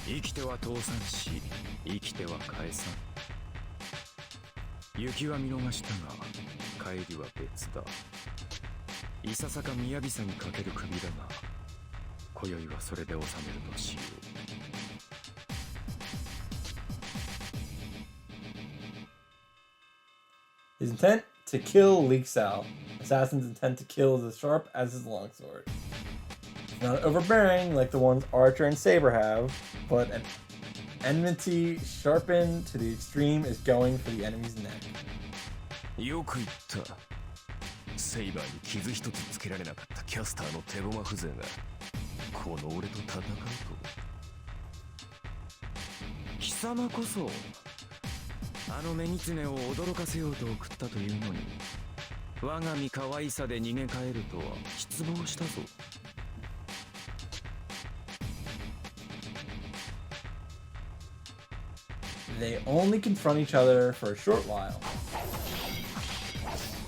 生きては倒産し、生きては返さん。雪は見逃したが、帰りは別だ。いささか雅さにかける首だが、今宵はそれで収めるとしよう。His intent to kill leaks out. Assassin's intent to kill is as sharp as his longsword. Not overbearing like the ones Archer and Saber have, but an enmity sharpened to the extreme is going for the enemy's neck. よく言った。セイバーに傷一つつけられなかったキャスターの手駒風情がこの俺と戦うと。貴様こそあのメニツネを驚かせようと送ったというのに、我が身可愛さで逃げ帰るとは失望したぞ。They only confront each other for a short while.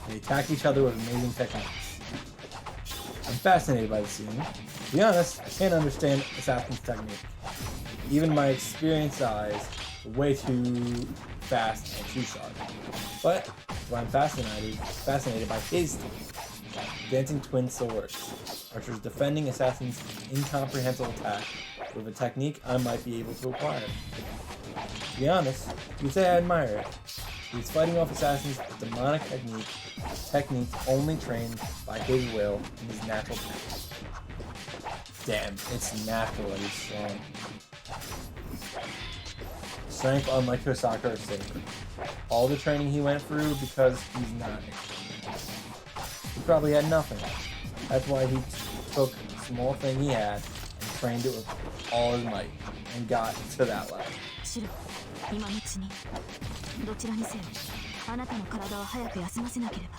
They attack each other with amazing techniques. I'm fascinated by the scene. To be honest, I can't understand Assassin's technique. Even my experienced eyes are way too fast and too sharp. But that's why I'm fascinated by his dancing twin swords. Archer's defending Assassin's incomprehensible attack with a technique I might be able to acquire. To be honest, you'd say I admire it. He's fighting off Assassin's demonic techniques only trained by his will and his natural talent. Damn, it's natural that he's strong. Strength unlike Hosaka or Saber. All the training he went through because he's not. He probably had nothing. That's why he took a small thing he had and trained it with all his might and got to that level. 今のうちにどちらにせよあなたの体を早く休ませなければ。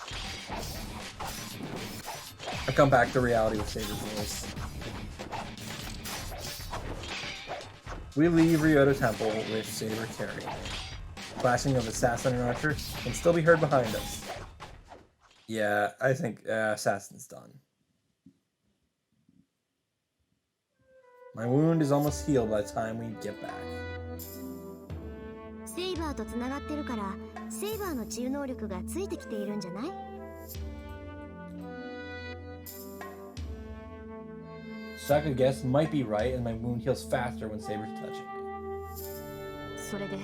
I come back to reality with Saber's voice. We leave Ryoto Temple with Saber carrying. Clashing of Assassin and Archer can still be heard behind us. Yeah, I think Assassin's done. My wound is almost healed by the time we get back. セイバーとつながってるからセイバーの治癒能力がついてきているんじゃない？ Shaka guess might be right, and my wound heals faster when Saber's touching me. それで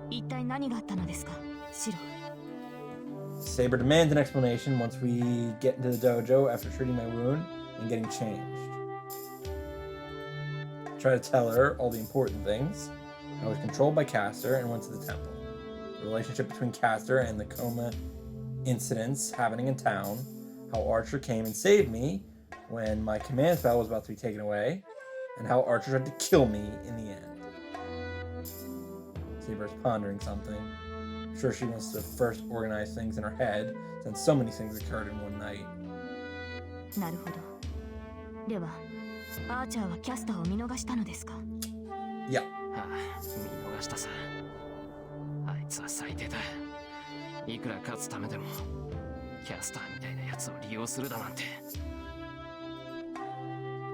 一体何があったのですか、シロ。 Saber demands an explanation once we get into the dojo after treating my wound and getting changed. Try to tell her all the important things. I was controlled by Castor and went to the temple. The relationship between Castor and the coma incidents happening in town. How Archer came and saved me when my command spell was about to be taken away. And how Archer tried to kill me in the end. Saber's pondering something. I'm sure she wants to first organize things in her head since so many things occurred in one night. なるほど。では、アーチャーはキャスターを見逃したのですか？ Yeah. ああ、見逃したさ。あいつは最低だ。いくら勝つためでもキャスターみたいなやつを利用するだなんて。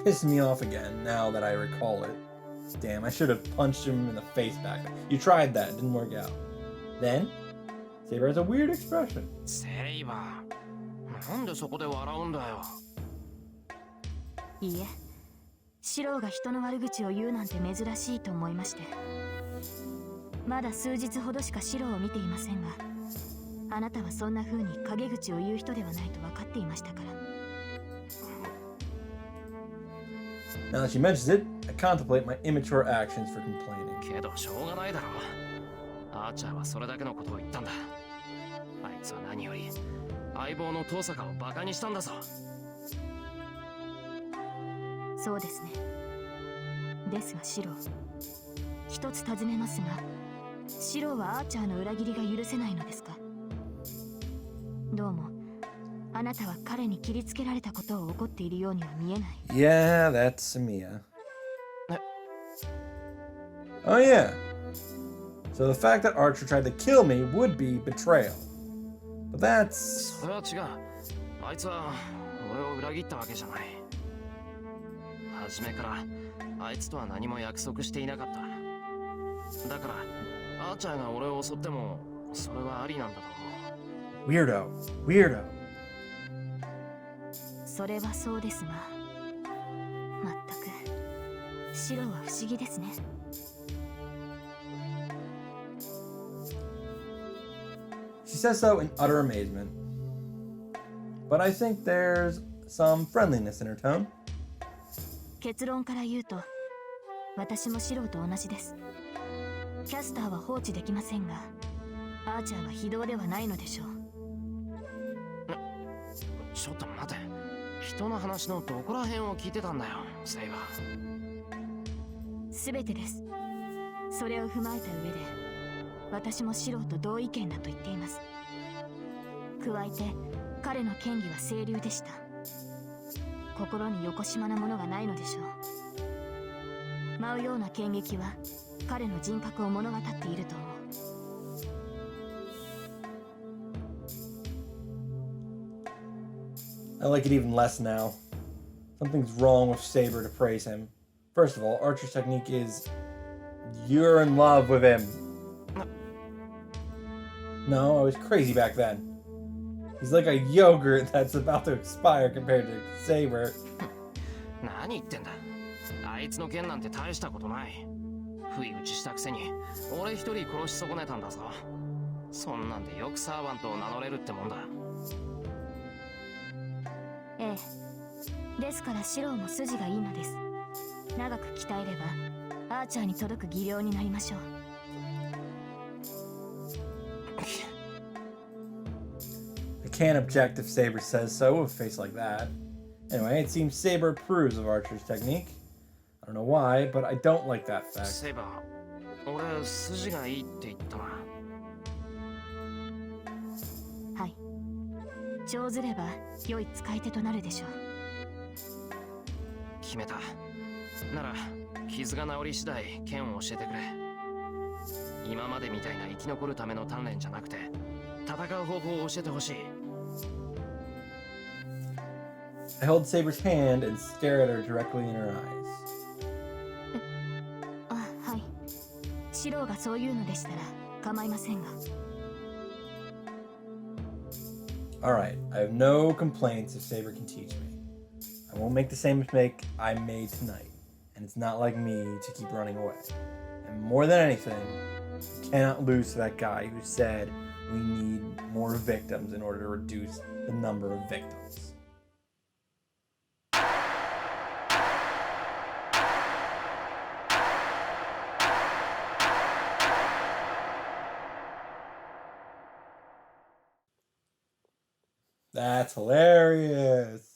Pissed me off again now that I recall it. Damn, I should have punched him in the face back then. You tried that, it didn't work out. Then, Saber has a weird expression. セイバー、なんでそこで笑うんだよ。いいえ、シローが人の悪口を言うなんて珍しいと思いまして。まだ数日ほどしかシローを見ていませんが、あなたはそんな風に陰口を言う人ではないと分かっていましたから。 Now that she mentions it, I contemplate my immature actions for complaining. けどしょうがないだろう。アーチャーはそれだけのことを言ったんだ。あいつは何より相棒の遠坂をバカにしたんだぞ。そうですね。ですがシロー、一つ尋ねますが、シローはアーチャーの裏切りが許せないのですか？どうもあなたは彼に切りつけられたことを怒っているようには見えない。 Yeah, that's Samia. Oh yeah. So the fact that Archer tried to kill me would be betrayal. But that's... それは違う。あいつは俺を裏切ったわけじゃない。初めからあいつとは何も約束していなかった。だからアーチャーが俺を襲ってもそれはありなんだと思う。 Weirdo. それはそうですが、まったくシロは不思議ですね。She says so in utter amazement. But I think there's some friendliness in her tone. 結論から言うと、私もシロと同じです。キャスターは放置できませんが、アーチャーは非道ではないのでしょう。ちょっと待て。人の話のどこら辺を聞いてたんだよ、セイバー。全てです。それを踏まえた上で、私もシロと同意見だと言っています。加えて彼の剣技は清流でした。心によこしまなものがないのでしょう。舞うような剣撃は彼の人格を物語っていると思う。I like it even less now. Something's wrong with Saber to praise him. First of all, Archer's technique is... You're in love with him. No, I was crazy back then. He's like a yogurt that's about to expire compared to Saber. 何言ってんだ。あいつの剣なんて大したことない。不意打ちしたくせに俺一人殺し損ねたんだぞ。そんなんでよくサーバントを名乗れるってもんだ。ええ、ですからシロも筋がいいのです。長く鍛えればアーチャーに届く技量になりましょう。I can't object if Saber says so with a face like that. Anyway, it seems Saber approves of Archer's technique. I don't know why, but I don't like that fact. セイバー、俺筋がいいって言ったな。はい。長ずれば良い使い手となるでしょう。決めた。なら傷が治り次第剣を教えてくれ。今までみたいな生き残るための鍛錬じゃなくて戦う方法を教えてほしい。I hold Saber's hand and stare at her directly in her eyes. あ、はい。シロがそういうのでしたら構いませんが。Alright, I have no complaints if Saber can teach me. I won't make the same mistake I made tonight, and it's not like me to keep running away. And more than anything, we cannot lose to that guy who said we need more victims in order to reduce the number of victims. That's hilarious.